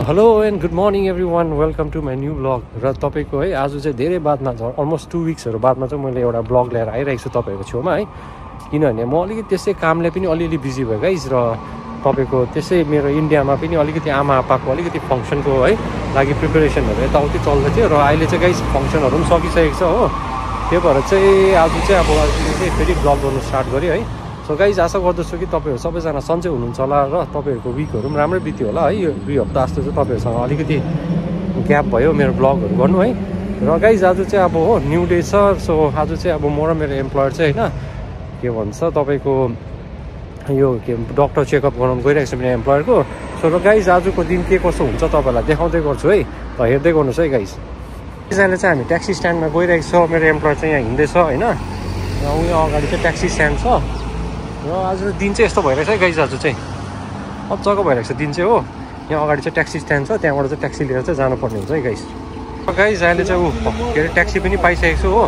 Hello and good morning everyone welcome to my new blog र तपाईँको है आज चाहिँ धेरै बादमा अलमोस्ट 2 विक्सहरू बादमा चाहिँ मैले एउटा ब्लग लिएर आइरहेको छु तपाईँहरूको छेउमा है किनभने म अलिकति त्यसै कामले पनि अलिअलि बिजी भयो गाइज र तपाईँको त्यसै मेरो इन्डियामा पनि अलिकति आमा आप्पाको अलिकति फङ्सनको है लागि प्रिपेरेसनहरू यताउति चल्दै थियो र अहिले चाहिँ गाइज फङ्सनहरू पनि सकिसकेको छ हो त्यो भएर चाहिँ आज चाहिँ अब चाहिँ फेरि ब्लग गर्नु स्टार्ट गरेँ है सो गाइज आशा गर्दछु कि तपाईँहरू सबैजना सन्चै हुनुहुन्छ होला र तपाईँहरूको विकहरू पनि राम्रै बित्यो होला है यो 2 हप्ता जस्तो चाहिँ तपाईँहरूसँग अलिकति ग्याप भयो मेरो ब्लगहरू गर्नु है र गाइज आज चाहिँ अब हो न्यू डे छ सो आज चाहिँ अब म र मेरो एम्प्लोयर चाहिँ होइन के भन्छ तपाईँको यो के डक्टर चेकअप गराउनु गइरहेको छु मेरो एम्प्लोयरको सो र गाइज आजको दिन के कसो हुन्छ तपाईँहरूलाई देखाउँदै गर्छु है त हेर्दै गर्नुहोस् है गाइज अहिले चाहिँ हामी ट्याक्सी स्ट्यान्डमा गइरहेको छ मेरो एम्प्लोयर चाहिँ यहाँ हिँड्दैछ होइन र उयो अगाडि चाहिँ ट्याक्सी स्ट्यान्ड छ र आज दिन चाहिँ यस्तो भइरहेछ है गाइज आज चाहिँ मजाको भइरहेको छ दिन चाहिँ हो यहाँ अगाडि चाहिँ ट्याक्सी स्ट्यान्ड छ त्यहाँबाट चाहिँ ट्याक्सी लिएर चाहिँ जानुपर्ने हुन्छ है गाइज गाइज अहिले चाहिँ के अरे ट्याक्सी पनि पाइसकेको छु हो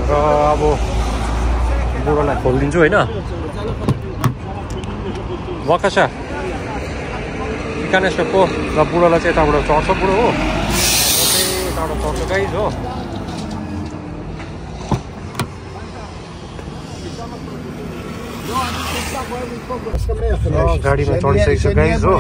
र अब बुढोलाई खोलिदिन्छु होइन वकासा इकानेश्वरको र बुढोलाई चाहिँ यताबाट चढ्छ बुढो हो यताबाट चढ्छ गाइज हो गाडीमा चढिसकेको छ गाइज हो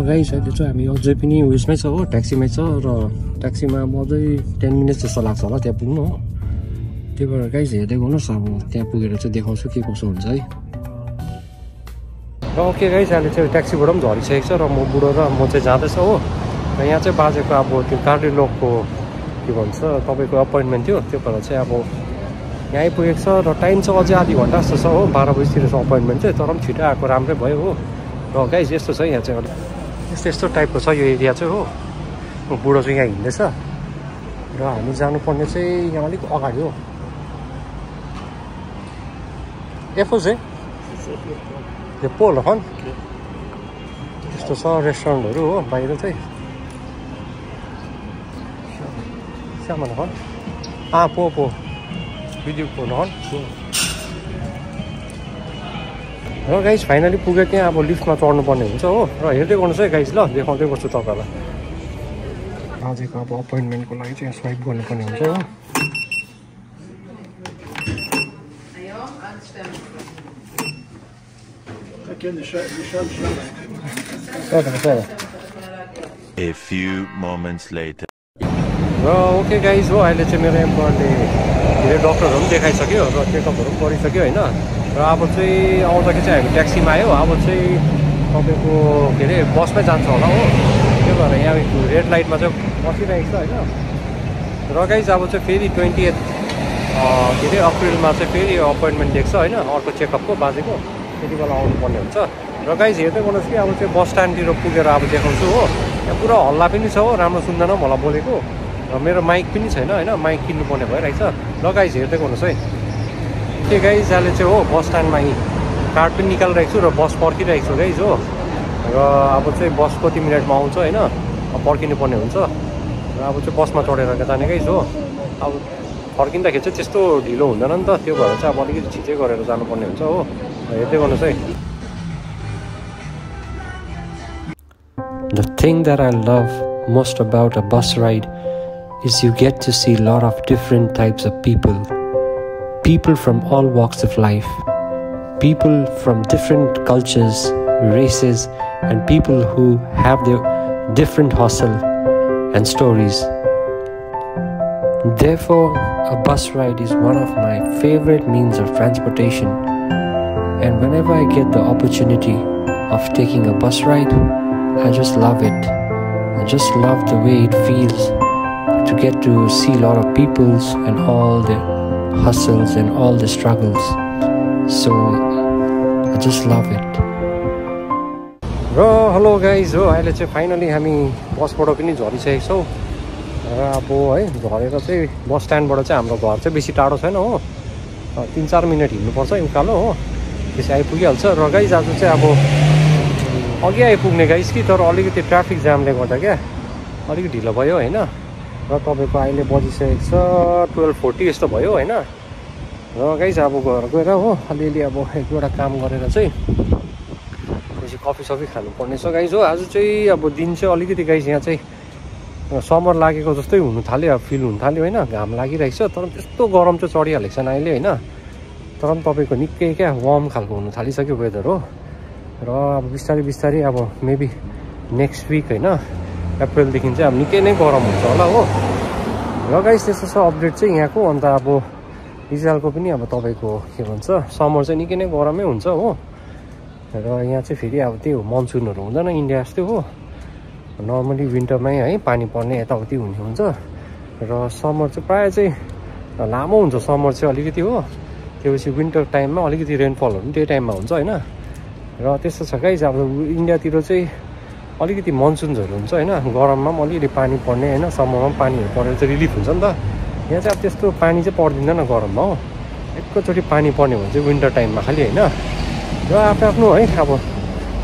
गाइस अहिले चाहिँ हामी अझै पनि उयसमै छ हो ट्याक्सीमै छ र ट्याक्सीमा अब अझै 10 मिनट जस्तो लाग्छ होला त्यहाँ पुग्नु हो त्यही भएर गाइस हेर्दै गर्नुहोस् अब त्यहाँ पुगेर चाहिँ देखाउँछु के कसो हुन्छ है र ओके गाइस अहिले चाहिँ ट्याक्सीबाट पनि झरिसकेको छ र म बुढो र म चाहिँ जाँदैछ हो र यहाँ चाहिँ बाजेको अब त्यो कार्डियोलोगको के भन्छ तपाईँको अपोइन्टमेन्ट थियो त्यो भएर चाहिँ अब यहाँ आइपुगेको छ र टाइम चाहिँ अझै आधी घन्टा जस्तो छ हो 12 बजीतिर छ अपोइन्टमेन्ट चाहिँ तर पनि छिटो आएको राम्रै भयो हो र गाइस यस्तो छ यहाँ चाहिँ अलिक यस्तो टाइपको छ यो एरिया चाहिँ हो बुढो चाहिँ यहाँ हिँड्दैछ र हामी जानुपर्ने चाहिँ यहाँ अलिक अगाडि हो एफो चाहिँ यो पोल हन यस्तो छ रेस्टुरेन्टहरू हो बाहिर चाहिँ सामान हन पो भिडियो फोन हन र गाइज फाइनली पुग्यो त्यहाँ अब लिफ्टमा चढ्नुपर्ने हुन्छ हो र हेर्दै गर्नुहोस् है गाइज ल देखाउँदै गर्छु तपाईँलाई आजको अब अपोइन्टमेन्टको लागि चाहिँ स्वाइप गर्नुपर्ने हुन्छ हो A few moments later. र ओके गाइज हो अहिले चाहिँ मेरो एम्प्लोयरले धेरै डक्टरहरू पनि देखाइसक्यो र चेकअपहरू पनि गरिसक्यो होइन र अब चाहिँ आउँदाखेरि चाहिँ हामी ट्याक्सीमा आयो अब चाहिँ तपाईँको के अरे बसमै जान्छ होला हो त्यो भएर यहाँ रेड लाइटमा चाहिँ बसिरहेको छ होइन र गाइज अब चाहिँ फेरि 28 के अरे अप्रिलमा चाहिँ फेरि अपोइन्टमेन्ट दिएको छ होइन अर्को चेकअपको बाजेको त्यति बेला आउनुपर्ने हुन्छ र गाइज हेर्दै गर्नुहोस् कि अब चाहिँ बस स्ट्यान्डतिर पुगेर अब देखाउँछु हो यहाँ पुरा हल्ला पनि छ हो राम्रो सुन्दैन मलाई बोलेको र मेरो माइक पनि छैन होइन माइक किन्नुपर्ने भइरहेछ ल गाइज हेर्दै गर्नुहोस् है के गाइज अहिले चाहिँ हो बस स्ट्यान्डमा कार्ड पनि निकालिरहेको छु र बस पर्खिरहेको छु गाइज हो र अब चाहिँ बस कति मिनटमा आउँछ होइन पर्खिनु पर्ने हुन्छ र अब चाहिँ बसमा चढेर जाने गाइज हो अब फर्किँदाखेरि चाहिँ त्यस्तो ढिलो हुँदैन नि त त्यो भएर चाहिँ अब अलिकति छिटै गरेर जानुपर्ने हुन्छ हो हेर्दै गर्नुहोस् है The thing that I love most about a bus ride is you get to see a lot of different types of people. People from all walks of life. People from different cultures, races, and people who have their different hustle and stories. Therefore, a bus ride is one of my favorite means of transportation. And whenever I get the opportunity of taking a bus ride, I just love it. I just love the way it feels to get to see a lot of peoples and all the hustles and all the struggles. So I just love it. र hello guys हो अहिले चाहिँ finally हामी बसबाट पनि झरिसकेको छौँ र अब है झरेर चाहिँ बस स्ट्यान्डबाट चाहिँ हाम्रो घर चाहिँ बेसी टाढो छैन हो 3-4 मिनट हिँड्नुपर्छ उकालो हो त्यसै आइपुगिहाल्छ र गाइज आज चाहिँ अब अघि आइपुग्ने गाइज कि तर अलिकति ट्राफिक जामले गर्दा क्या अलिकति ढिलो भयो होइन र तपाईँको अहिले बजिसकेको छ 12:40 यस्तो भयो होइन र गाइज अब घर गएर हो अलिअलि अब एक दुईवटा काम गरेर चाहिँ पछि कफी सफी खानुपर्ने छ गाइज हो आज चाहिँ अब दिन चाहिँ अलिकति गाइज यहाँ चाहिँ समर लागेको जस्तै हुनु थाल्यो अब फिल हुनु थाल्यो होइन घाम लागिरहेको छ तर त्यस्तो गरम चाहिँ चढिहालेको छैन अहिले होइन तर पनि तपाईँको निकै क्या वार्म खालको हुनु थालिसक्यो वेदर हो र अब बिस्तारै बिस्तारै अब मेबी नेक्स्ट विक होइन अप्रिलदेखि चाहिँ अब निकै नै गरम हुन्छ होला हो र गाइस त्यस्तो छ अपडेट चाहिँ यहाँको अन्त अब इजरायलको पनि अब तपाईँको के भन्छ समर चाहिँ निकै नै गरमै हुन्छ हो र यहाँ चाहिँ फेरि अब त्यही हो मनसुनहरू हुँदैन इन्डिया जस्तै हो नर्मली विन्टरमै है पानी पर्ने यताउति हुने हुन्छ र समर चाहिँ प्रायः चाहिँ लामो हुन्छ समर चाहिँ अलिकति हो त्योपछि विन्टर टाइममा अलिकति रेनफलहरू पनि त्यही टाइममा हुन्छ होइन र त्यस्तो छ गाइस अब इन्डियातिर चाहिँ अलिकति मनसुन्सहरू हुन्छ होइन गरममा पनि अलिअलि पानी पर्ने होइन समरमा पनि पानीहरू परेर चाहिँ रिलिफ हुन्छ नि त यहाँ चाहिँ अब त्यस्तो पानी चाहिँ पर्दिँदैन गरममा हो एकैचोटि पानी पर्ने भने चाहिँ विन्टर टाइममा खालि होइन र आफ्नो है अब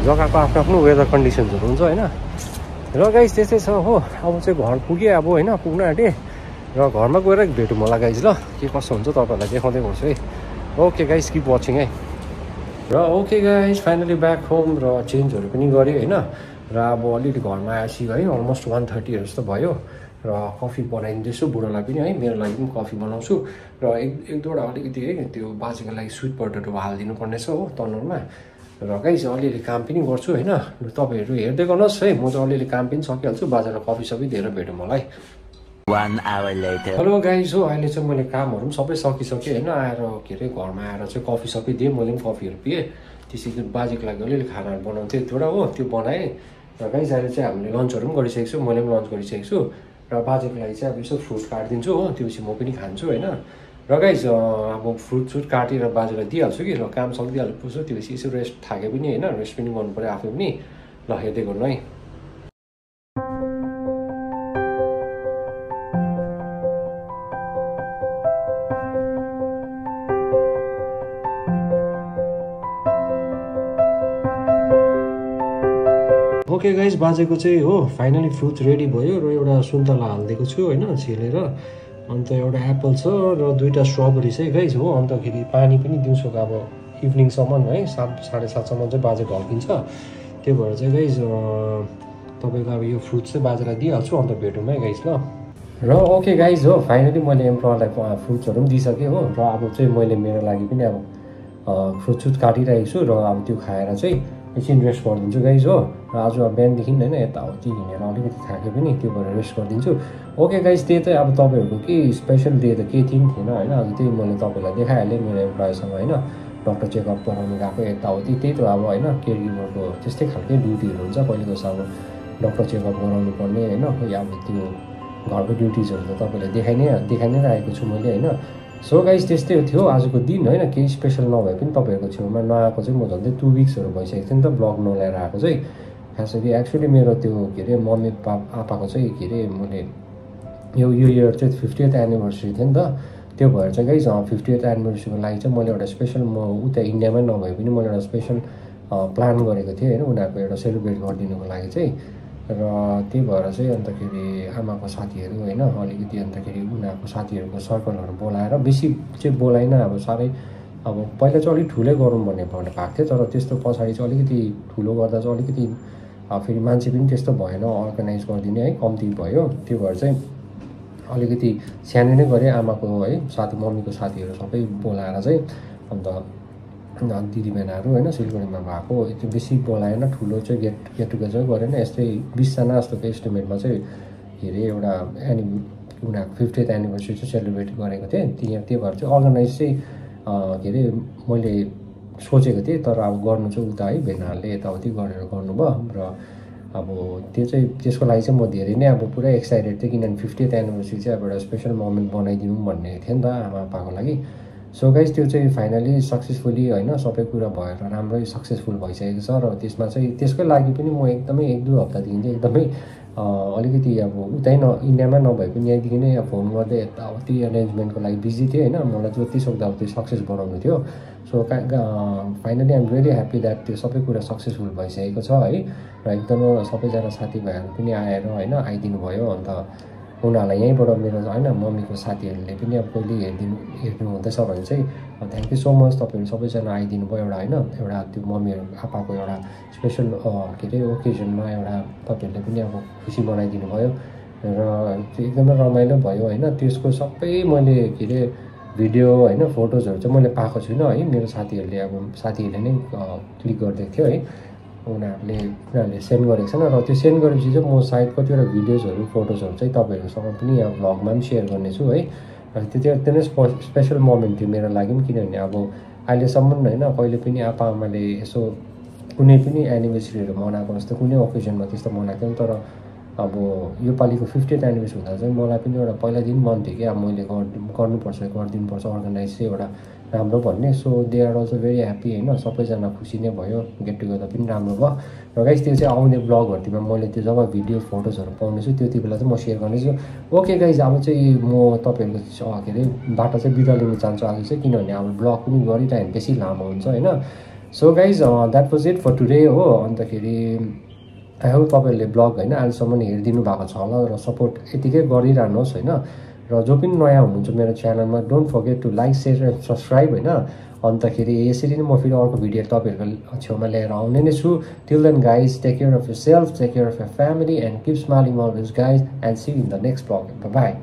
जग्गाको आफ्नो वेदर कन्डिसन्सहरू हुन्छ होइन र गाइस त्यस्तै छ हो अब चाहिँ घर पुगेँ अब होइन पुग्न आँटेँ र घरमा गएर भेटौँ होला गाइस ल के कस्तो हुन्छ तपाईँहरूलाई देखाउँदै गर्छु है ओके गाइस किप वाचिङ है र okay guys finally back home र चेन्जहरू पनि गरेँ होइन र अब अलिअलि घरमा आएपछि है अलमोस्ट 1:30 जस्तो भयो र कफी बनाइदिँदैछु बुढोलाई पनि है मेरो लागि पनि कफी बनाउँछु र एक दुईवटा अलिकति है त्यो बाजेको लागि स्विट पोटेटो हालिदिनु पर्ने छ हो तनरमा र गाइस अलिअलि काम पनि गर्छु होइन र तपाईँहरू हेर्दै गर्नुहोस् है म चाहिँ अलिअलि काम पनि सकिहाल्छु बाजेलाई कफी सबै दिएर भेटौँ होला है 1 hour later. हेलो गाइस हो अहिले चाहिँ मैले कामहरू पनि सबै सकिसकेँ होइन आएर के अरे घरमा आएर चाहिँ कफी सबै दिएँ मैले पनि कफीहरू पिएँ त्यसरी बाजेको लागि अलिअलि खानाहरू बनाउँथेँ एउटा हो त्यो बनाएँ र गाइस अहिले चाहिँ हामीले लन्चहरू पनि गरिसकेको छु मैले पनि लन्च गरिसकेको छु र बाजेको लागि चाहिँ अब यसो फ्रुट काटिदिन्छु हो त्योपछि म पनि खान्छु होइन र गाइस अब फ्रुट काटेर बाजेलाई दिइहाल्छु कि र काम सकिदिइहाल्नु पुग्छु त्योपछि यसो रेस्ट थाके पनि होइन रेस्ट पनि गर्नु पऱ्यो आफै पनि ल हेर्दै गर्नु है ओके गाइस बाजेको चाहिँ हो फाइनली फ्रुट्स रेडी भयो र एउटा सुन्तला हालिदिएको छु होइन छिलेर अन्त एउटा एप्पल छ र 2टा स्ट्रबेरी चाहिँ गाइस हो अन्तखेरि पानी पनि दिउँसोको अब इभिनिङसम्म है 7-7:30 चाहिँ बाजे ढल्किन्छ त्यो भएर चाहिँ गाइस तपाईँको अब यो फ्रुट्स चाहिँ बाजेलाई दिइहाल्छु अन्त भेटौँ है गाइस ल र ओके गाइस हो फाइनली मैले एम्प्लोयरलाई फ्रुट्सहरू पनि दिइसकेँ हो र अब चाहिँ मैले मेरो लागि पनि अब फ्रुट्स काटिरहेको छु र अब त्यो खाएर चाहिँ एकछिन रेस्ट गरिदिन्छु गाइस हो र आज अब बिहानदेखि होइन यताउति हिँडेर अलिकति थाक्यो पनि त्यो भएर रेस्ट गरिदिन्छु ओके गाइस त्यही चाहिँ अब तपाईँहरूको केही स्पेसल डे त केही थिएन होइन आज त्यही मैले तपाईँलाई देखाइहालेँ मेरो एम्प्लोयरसँग होइन डक्टर चेकअप गराउनु गएको यताउति त्यही त अब होइन केयर गिभरको त्यस्तै खालकै ड्युटीहरू हुन्छ कहिलेको अब डक्टर चेकअप गराउनु पर्ने होइन खोइ अब त्यो घरको ड्युटिजहरू त तपाईँलाई देखाइ नै रहेको छु मैले होइन सो गाइस त्यस्तै थियो आजको दिन होइन केही स्पेसल नभए पनि तपाईँहरूको छेउमा नआएको चाहिँ म झन्डै 2 विक्सहरू भइसकेको थियो नि त ब्लग नल्याएर आएको चाहिँ खास गरी एक्चुअली मेरो त्यो के अरे मम्मी आपाको चाहिँ के अरे मैले यो इयर चाहिँ 50th एनिभर्सरी थियो नि त त्यो भएर चाहिँ गाइस 50th एनिभर्सरीको लागि चाहिँ मैले एउटा स्पेसल म उता इन्डियामै नभए पनि मैले एउटा स्पेसल प्लान गरेको थिएँ होइन उनीहरूको एउटा सेलिब्रेट गरिदिनुको लागि चाहिँ र त्यही भएर चाहिँ अन्तखेरि आमाको साथीहरू होइन अलिकति अन्तखेरि उनीहरूको साथीहरूको सर्कलहरू बोलाएर बेसी चाहिँ बोलाइन अब साह्रै अब पहिला चाहिँ अलिक ठुलै गरौँ भन्ने भएको थियो तर त्यस्तो पछाडि चाहिँ अलिकति ठुलो गर्दा चाहिँ अलिकति फेरि मान्छे पनि त्यस्तो भएन अर्गनाइज गरिदिने है कम्ती भयो त्यो भएर चाहिँ अलिकति सानो नै गरेँ आमाको है साथी मम्मीको साथीहरू सबै बोलाएर चाहिँ अन्त दिदीबहिनीहरू होइन सिलगढीमा भएको त्यो बेसी बोलाएन ठुलो चाहिँ गेट टुगेदर गरेन यस्तै 20 जना जस्तोको एस्टिमेटमा चाहिँ के अरे एउटा उनीहरूको 50th एनिभर्सरी चाहिँ सेलिब्रेट गरेको थिएँ त्यो भएर चाहिँ अर्गनाइज चाहिँ के अरे मैले सोचेको थिएँ तर अब गर्नु चाहिँ उता है भेनाहरूले यताउति गरेर गर्नुभयो र अब त्यो चाहिँ त्यसको लागि चाहिँ म धेरै नै अब पुरा एक्साइटेड थिएँ किनभने 50th एनिभर्सरी चाहिँ अब एउटा स्पेसल मोमेन्ट बनाइदिउँ भन्ने थियो नि त आमा आप्पाको लागि सो गाइस त्यो चाहिँ फाइनली सक्सेसफुली होइन सबै कुरा भएर राम्रै सक्सेसफुल भइसकेको छ र त्यसमा चाहिँ त्यसकै लागि पनि म एकदमै 1-2 हप्तादेखि चाहिँ एकदमै अलिकति अब उतै इन्डियामा नभए पनि यहाँदेखि नै फोन गर्दै यताउति एरेन्जमेन्टको लागि बिजी थिएँ होइन मलाई जति सक्दो अब त्यो सक्सेस बनाउनु थियो so finally I'm really happy that त्यो सबै कुरा सक्सेसफुल भइसकेको छ है र एकदमै सबैजना साथीभाइहरू पनि आएर होइन आइदिनु भयो अन्त उनीहरूलाई यहीँबाट मेरो होइन मम्मीको साथीहरूले पनि अब कहिले हेर्नु हुँदैछ भने चाहिँ थ्याङ्क यू सो मच तपाईँहरू सबैजना आइदिनु भयो एउटा होइन एउटा त्यो मम्मीहरू आपाको एउटा स्पेसल के अरे ओकेजनमा एउटा तपाईँहरूले पनि अब खुसी बनाइदिनु भयो र एकदमै रमाइलो भयो होइन त्यसको सबै मैले के अरे भिडियो होइन फोटोजहरू चाहिँ मैले पाएको छुइनँ है मेरो साथीहरूले नै क्लिक गरिदिएको थियो है उनीहरूले सेन्ड गरेको छैन र त्यो सेन्ड गरेपछि चाहिँ म सायद कतिवटा भिडियोजहरू फोटोजहरू चाहिँ तपाईँहरूसँग पनि यहाँ भ्लगमा पनि सेयर गर्नेछु है र त्यो चाहिँ एकदमै स्पेसल मोमेन्ट थियो मेरो लागि पनि किनभने अब अहिलेसम्म होइन कहिले पनि आप्पा आमाले यसो कुनै पनि एनिभर्सरीहरू मनाएको जस्तो कुनै ओकेजनमा त्यस्तो मनाएको थिएन तर अब यो पालिको 50th एनिभर्सरी हुँदा चाहिँ मलाई पनि एउटा पहिलादेखि मन थियो कि अब मैले गर्नुपर्छ गरिदिनुपर्छ अर्गनाइज चाहिँ एउटा राम्रो भन्ने so they are also very happy होइन सबैजना खुसी नै भयो गेट टुगेदर पनि राम्रो भयो र गाइस त्यो चाहिँ आउने ब्लगहरूतिर मैले त्यो जब भिडियो फोटोजहरू पाउनेछु त्यति बेला चाहिँ म सेयर गर्नेछु ओके गाइस अब चाहिँ म तपाईँहरूको के अरे बाटो चाहिँ बिदा लिन चाहन्छु आज चाहिँ किनभने अब ब्लग पनि गरिरह्यो भने बेसी लामो हुन्छ होइन so guys that was it for today हो अन्तखेरि आई होप तपाईँहरूले ब्लग होइन अहिलेसम्म हेरिदिनु भएको छ होला र सपोर्ट यतिकै गरिरहनुहोस् होइन र जो पनि नयाँ हुनुहुन्छ मेरो च्यानलमा don't forget to like share and subscribe होइन अन्तखेरि यसरी नै म फेरि अर्को भिडियो तपाईँहरूको छेउमा लिएर आउने नै छु till then guys take care of yourself take care of your family and keep smiling always guys and see in the next blog by